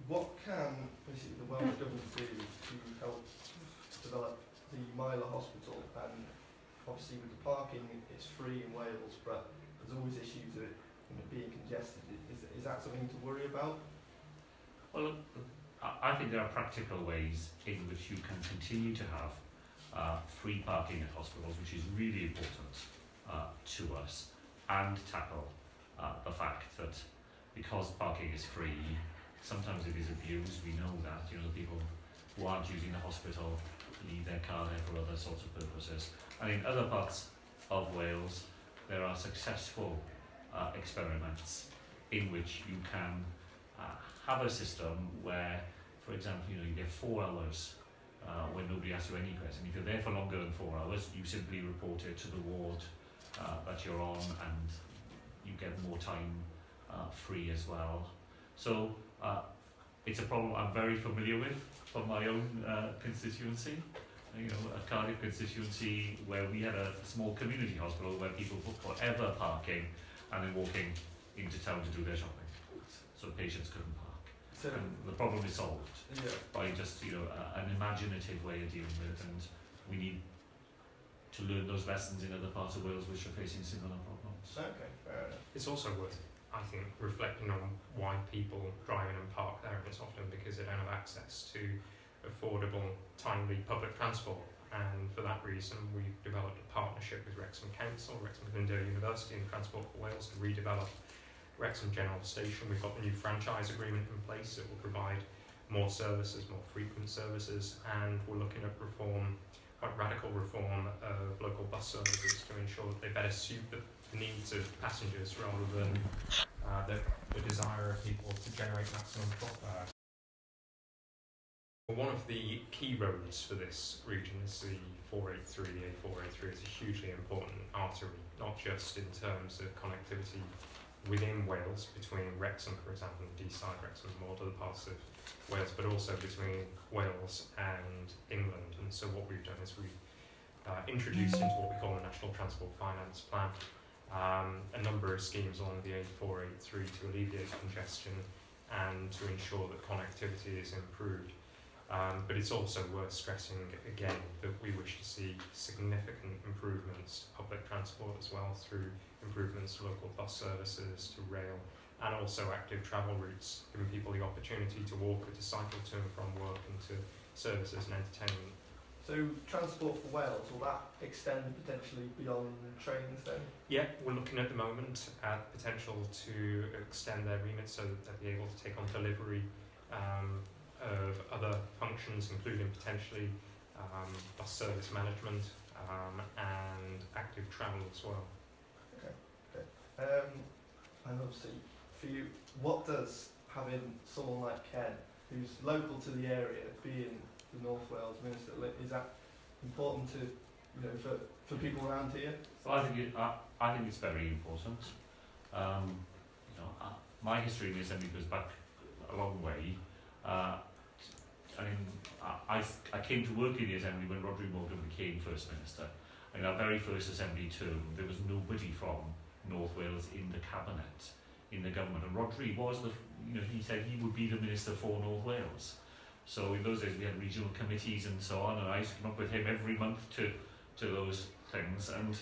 what can basically the Welsh Government do to help develop the Myler Hospital? And obviously with the parking, it's free in Wales, but there's always issues of it being congested. Is that something to worry about? Well, I think there are practical ways in which you can continue to have free parking at hospitals, which is really important to us, and tackle the fact that because parking is free, sometimes it is abused. We know that, people who aren't using the hospital leave their car there for other sorts of purposes. And in other parts of Wales, there are successful experiments in which you can have a system where, for example, you get 4 hours when nobody asks you any question. If you're there for longer than 4 hours, you simply report it to the ward that you're on, and you get more time free as well. So it's a problem I'm very familiar with from my own constituency. A Cardiff constituency where we had a small community hospital where people put forever parking and then walking into town to do their shopping. So patients couldn't park. So, and the problem is solved by just an imaginative way of dealing with it, and we need to learn those lessons in other parts of Wales which are facing similar problems. Okay, fair enough. It's also worth, I think, reflecting on why people drive in and park there, and it's often because they don't have access to affordable, timely public transport. And for that reason, we've developed a partnership with Wrexham Council, Wrexham Glyndŵr University and Transport for Wales to redevelop Wrexham General Station. We've got the new franchise agreement in place that will provide more services, more frequent services, and we're looking at quite radical reform of local bus services to ensure that they better suit the needs of passengers rather than the desire of people to generate maximum profit. One of the key roads for this region is the 483. The A483 is a hugely important artery, not just in terms of connectivity within Wales, between Wrexham, for example, and Deeside, Wrexham and more other parts of Wales, but also between Wales and England. And so what we've done is we've introduced into what we call the National Transport Finance Plan a number of schemes along the A483 to alleviate congestion and to ensure that connectivity is improved. But it's also worth stressing again that we wish to see significant improvements to public transport as well, through improvements to local bus services, to rail, and also active travel routes, giving people the opportunity to walk or to cycle to and from work and to services and entertainment. So Transport for Wales, will that extend potentially beyond trains then? Yeah, we're looking at the moment at potential to extend their remit so that they'll be able to take on delivery of other functions, including potentially bus service management and active travel as well. And obviously for you, what does having someone like Ken, who's local to the area, being the North Wales Minister, is that important to for people around here? So I think it's very important. My history in the Assembly goes back a long way. I came to work in the Assembly when Rodri Morgan became First Minister. In our very first Assembly term, there was nobody from North Wales in the cabinet, in the government, and Rodri was he said he would be the Minister for North Wales. So in those days we had regional committees and so on, and I used to come up with him every month to those things, and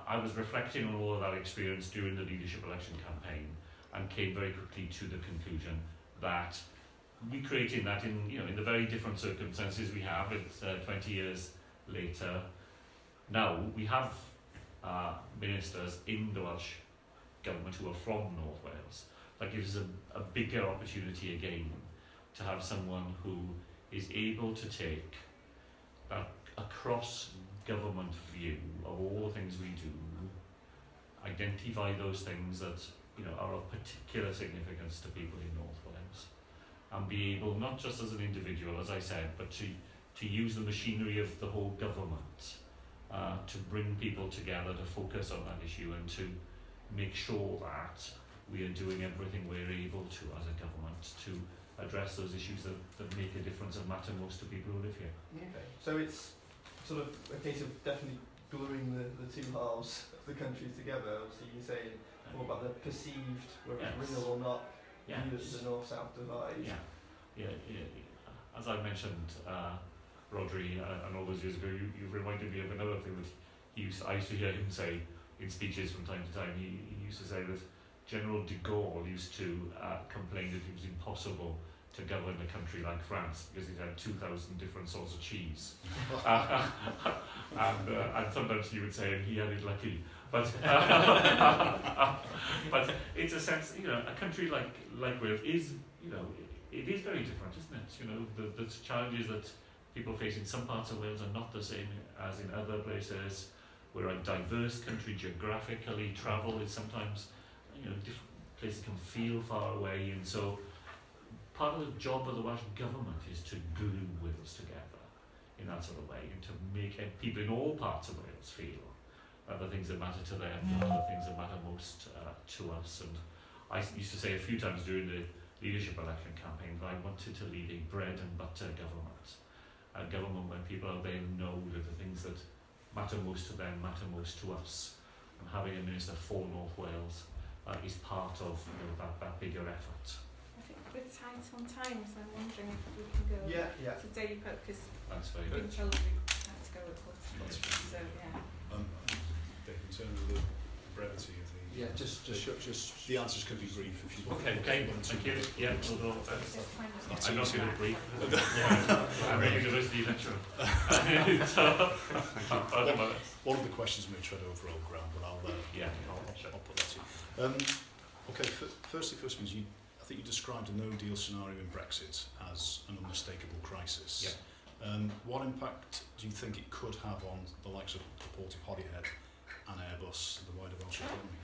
I was reflecting on all of that experience during the leadership election campaign, and came very quickly to the conclusion that recreating that in the very different circumstances we have, it's 20 years later now, we have ministers in the Welsh Government who are from North Wales. That gives us a bigger opportunity again to have someone who is able to take that across government view of all the things we do, identify those things that are of particular significance to people in North Wales, and be able, not just as an individual, as I said, but to use the machinery of the whole government to bring people together to focus on that issue, and to make sure that we are doing everything we're able to as a government to address those issues that make a difference and matter most to people who live here. Okay, so it's sort of a case of definitely gluing the two halves of the country together. Obviously you're saying more about the perceived, whether it's real or not, Yeah. the north-south divide. Yeah. As I mentioned, Rodri, and all those years ago, you reminded me of another thing that I used to hear him say in speeches from time to time. He used to say that General de Gaulle used to complain that it was impossible to govern a country like France because it had 2,000 different sorts of cheese. And sometimes he would say he had it lucky. But but it's a sense, a country like Wales is, it is very different, isn't it? The challenges that people face in some parts of Wales are not the same as in other places. We're a diverse country geographically. Travel is sometimes, different places can feel far away, and so part of the job of the Welsh government is to glue Wales together in that sort of way, and to make people in all parts of Wales feel the things that matter to them are the things that matter most to us. And I used to say a few times during the leadership election campaign that I wanted to lead a bread and butter government, a government where people out there know that the things that matter most to them matter most to us. And having a minister for North Wales is part of that bigger effort. I think we're tight on time, so I'm wondering if we can go to Daily Pope, because That's very we've been good. told we have to go at 4:30. So yeah. Dave, in terms of the brevity of the... Yeah, just The answers can be brief if you want. Okay, thank you. Yeah, we'll go. Just kind of I'm not going to brief. I'm a university lecturer. One of the questions may tread over old ground, but I'll put that to you. Okay, firstly, I think you described a no-deal scenario in Brexit as an unmistakable crisis. Yeah. What impact do you think it could have on the likes of the Port of Holyhead and Airbus and the wider Welsh economy?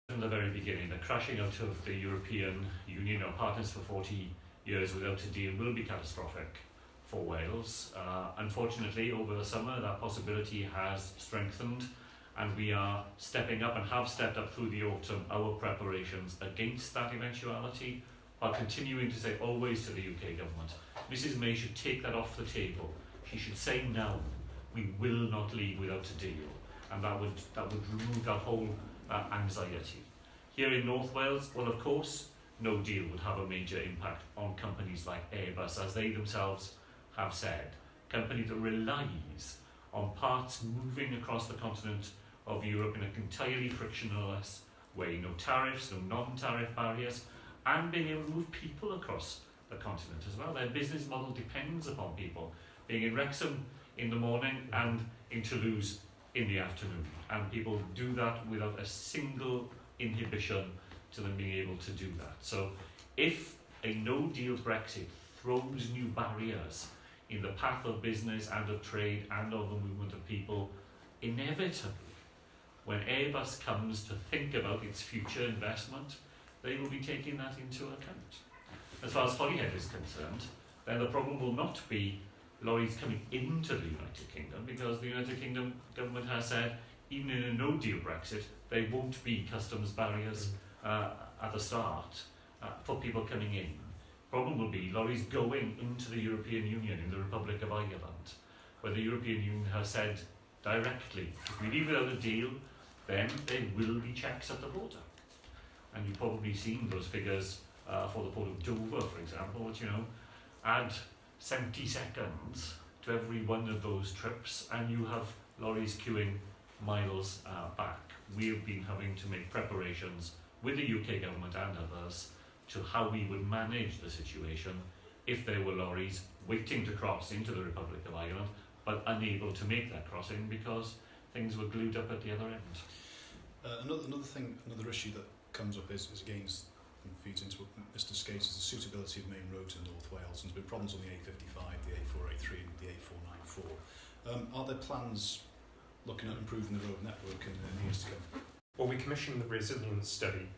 From the very beginning, the crashing out of the European Union, our partners for 40 years without a deal, will be catastrophic for Wales. Unfortunately, over the summer, that possibility has strengthened, and we are stepping up and have stepped up through the autumn our preparations against that eventuality, while continuing to say always to the UK government, Mrs May should take that off the table. She should say no, we will not leave without a deal, and that would remove that whole anxiety. Here in North Wales, well, of course, no deal would have a major impact on companies like Airbus, as they themselves have said, a company that relies on parts moving across the continent of Europe in an entirely frictionless way, no tariffs, no non-tariff barriers, and being able to move people across the continent as well. Their business model depends upon people being in Wrexham in the morning and in Toulouse in the afternoon, and people do that without a single inhibition to them being able to do that. So if a no-deal Brexit throws new barriers in the path of business and of trade and of the movement of people, inevitably, when Airbus comes to think about its future investment, they will be taking that into account. As far as Holyhead is concerned, then the problem will not be lorries coming into the United Kingdom, because the United Kingdom government has said, even in a no-deal Brexit, there won't be customs barriers at the start for people coming in. Problem will be lorries going into the European Union in the Republic of Ireland, where the European Union has said directly, if we leave without a deal, then there will be checks at the border. And you've probably seen those figures for the Port of Dover, for example, which, add 70 seconds to every one of those trips, and you have lorries queuing miles back. We've been having to make preparations with the UK government and others to how we would manage the situation if there were lorries waiting to cross into the Republic of Ireland but unable to make that crossing because things were glued up at the other end. Another issue that comes up is again, and feeds into what Mr Skates, is the suitability of main roads in North Wales. And there's been problems on the A55, the A483 and the A494. Are there plans looking at improving the road network in the years to come? Well, we commissioned the resilience study.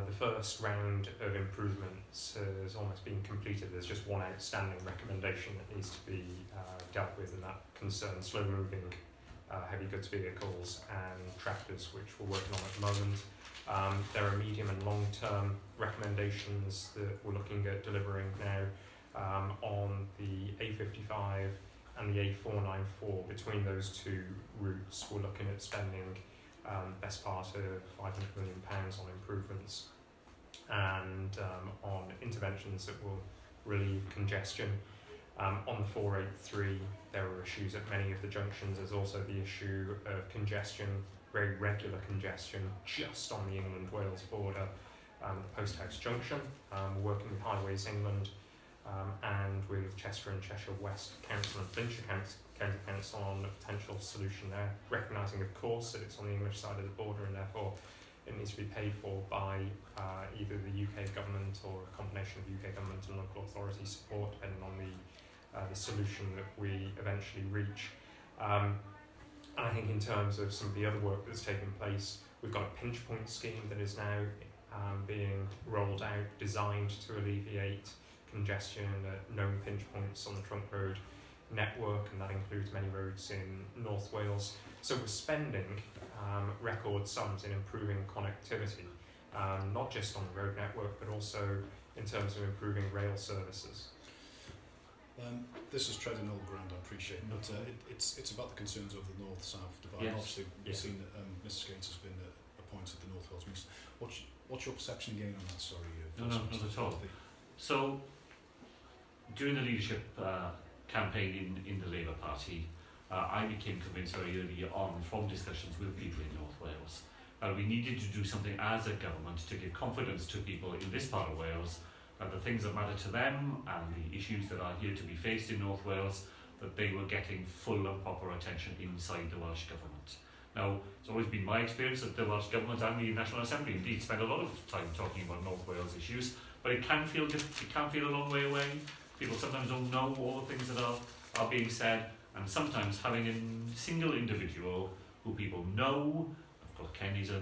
The first round of improvements has almost been completed. There's just one outstanding recommendation that needs to be dealt with, and that concerns slow-moving heavy goods vehicles and tractors, which we're working on at the moment. There are medium and long-term recommendations that we're looking at delivering now on the A55 and the A494. Between those two routes, we're looking at spending best part of £500 million on improvements. and on interventions that will relieve congestion. On the 483, there were issues at many of the junctions. There's also the issue of congestion, very regular congestion, just on the England-Wales border, the Post House Junction. We're working with Highways England and with Chester and Cheshire West Council and Flintshire County Council on a potential solution there, recognising, of course, that it's on the English side of the border and therefore it needs to be paid for by either the UK government or a combination of UK government and local authority support, depending on the solution that we eventually reach. And I think in terms of some of the other work that's taken place, we've got a pinch point scheme that is now being rolled out, designed to alleviate congestion at known pinch points on the trunk road network, and that includes many roads in North Wales. So we're spending record sums in improving connectivity, not just on the road network, but also in terms of improving rail services. This is treading old ground, I appreciate, but it's about the concerns over the north-south divide. Yes. Obviously, we've seen that Mr. Gates has been appointed the North Wales Minister. What's your perception again on that? Sorry, No, not at all. So, during the leadership campaign in the Labour Party, I became convinced very early on from discussions with people in North Wales that we needed to do something as a government to give confidence to people in this part of Wales that the things that matter to them and the issues that are here to be faced in North Wales, that they were getting full and proper attention inside the Welsh Government. Now, it's always been my experience that the Welsh Government and the National Assembly indeed spend a lot of time talking about North Wales issues, but it can feel a long way away. People sometimes don't know all the things that are being said, and sometimes having a single individual who people know, of course Ken is a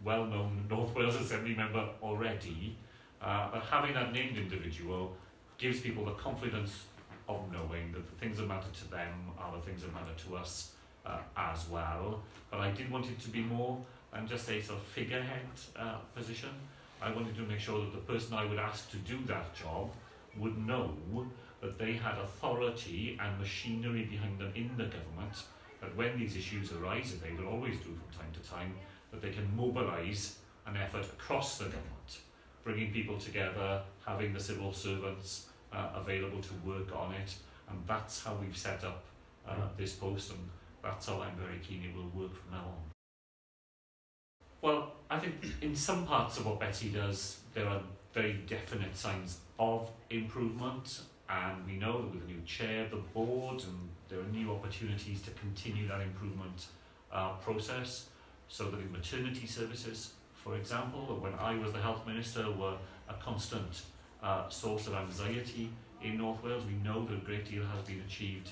well-known North Wales Assembly member already, but having that named individual gives people the confidence of knowing that the things that matter to them are the things that matter to us as well. But I did want it to be more than just a sort of figurehead position. I wanted to make sure that the person I would ask to do that job would know that they had authority and machinery behind them in the government, that when these issues arise, as they will always do from time to time, that they can mobilise an effort across the government, bringing people together, having the civil servants available to work on it, and that's how we've set up this post, and that's how I'm very keen it will work from now on. Well, I think in some parts of what Betsy does, there are very definite signs of improvement, and we know that with a new chair of the board, and there are new opportunities to continue that improvement process, so that in maternity services, for example, when I was the health minister, were a constant source of anxiety in North Wales. We know that a great deal has been achieved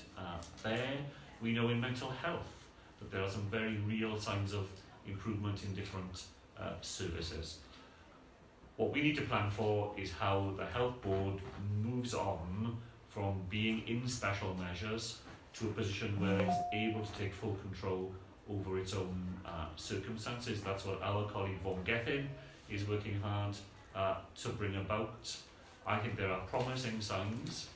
there. We know in mental health that there are some very real signs of improvement in different services. What we need to plan for is how the health board moves on from being in special measures to a position where it's able to take full control over its own circumstances. That's what our colleague Vaughan Gethin is working hard to bring about. I think there are promising signs,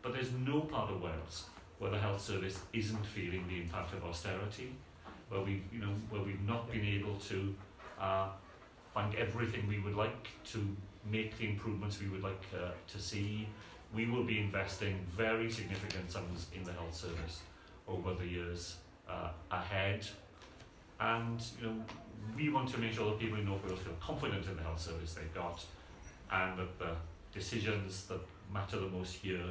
but there's no part of Wales where the health service isn't feeling the impact of austerity, where we've not been able to find everything we would like to make the improvements we would like to see. We will be investing very significant sums in the health service over the years ahead, and we want to make sure that people in North Wales feel confident in the health service they've got, and that the decisions that matter the most here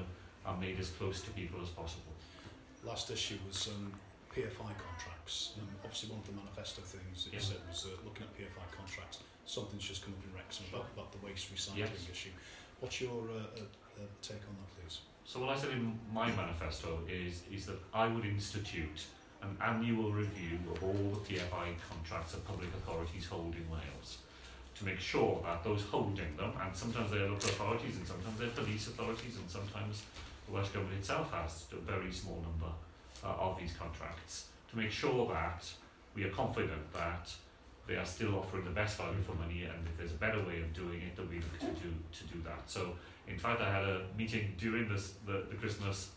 are made as close to people as possible. Last issue was PFI contracts. Obviously one of the manifesto things that you said was looking at PFI contracts. Something's just come up in Wrexham about the waste recycling issue. What's your take on that, please? So what I said in my manifesto is that I would institute an annual review of all the PFI contracts that public authorities hold in Wales, to make sure that those holding them, and sometimes they're local authorities and sometimes they're police authorities and sometimes the Welsh Government itself has a very small number of these contracts, to make sure that we are confident that they are still offering the best value for money, and if there's a better way of doing it, that we look to do that. So in fact I had a meeting during the Christmas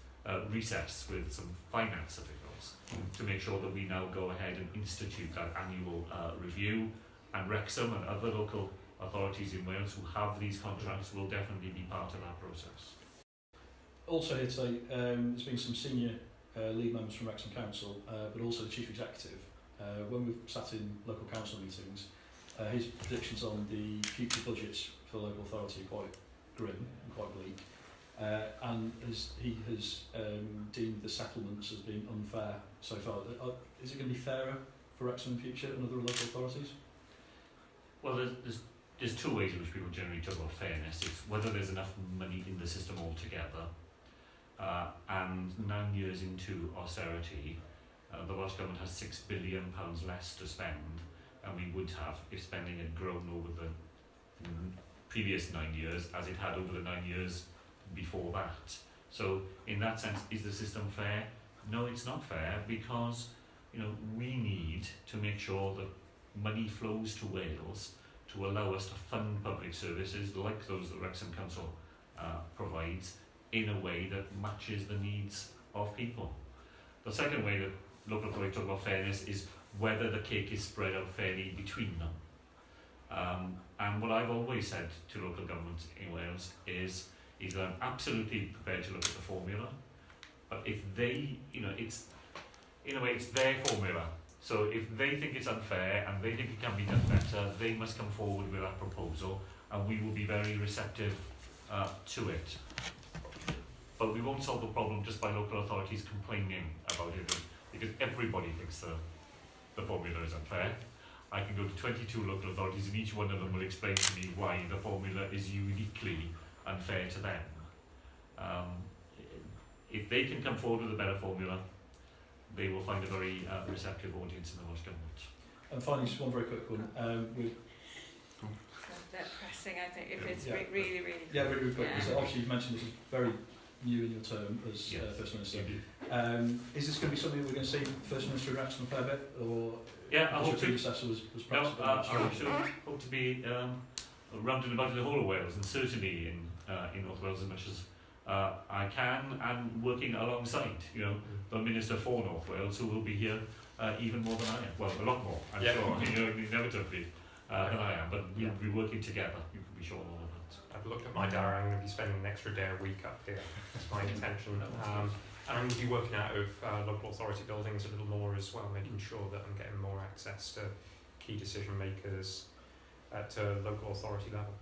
recess with some finance officials to make sure that we now go ahead and institute that annual review, and Wrexham and other local authorities in Wales who have these contracts will definitely be part of that process. Also here today, there's been some senior lead members from Wrexham Council, but also the Chief Executive. When we've sat in local council meetings, his predictions on the future budgets for the local authority are quite grim and quite bleak. And he has deemed the settlements as being unfair so far. Is it going to be fairer for Wrexham in the future and other local authorities? Well, there's two ways in which people generally talk about fairness. It's whether there's enough money in the system altogether. And 9 years into austerity, the Welsh Government has £6 billion less to spend than we would have if spending had grown over the previous 9 years as it had over the 9 years before that. So in that sense, is the system fair? No, it's not fair, because we need to make sure that money flows to Wales to allow us to fund public services like those that Wrexham Council provides in a way that matches the needs of people. The second way that local authorities talk about fairness is whether the cake is spread out fairly between them. And what I've always said to local governments in Wales is that I'm absolutely prepared to look at the formula, but if they, it's in a way it's their formula. So if they think it's unfair and they think it can be done better, they must come forward with that proposal, and we will be very receptive to it. But we won't solve the problem just by local authorities complaining about it, because everybody thinks the formula is unfair. I can go to 22 local authorities and each one of them will explain to me why the formula is uniquely unfair to them. If they can come forward with a better formula, they will find a very receptive audience in the Welsh Government. And finally, just one very quick one. They're pressing, I think, if it's really quick. Yeah, really quick. Yeah. So obviously, you mentioned this is very new in your term as First Minister. Is this going to be something we're going to see First Minister in Wrexham a fair bit, or I hope to. Predecessor was perhaps I hope to be round and about the whole of Wales, and certainly in North Wales as much as I can, and working alongside the Minister for North Wales, who will be here even more than I am. Well, a lot more, I'm sure. Inevitably than I am, but we'll be working together. You can be sure of all of that. I've looked at my diary. I'm going to be spending an extra day a week up here. That's my intention. And I'm going to be working out of local authority buildings a little more as well, making sure that I'm getting more access to key decision makers at local authority level.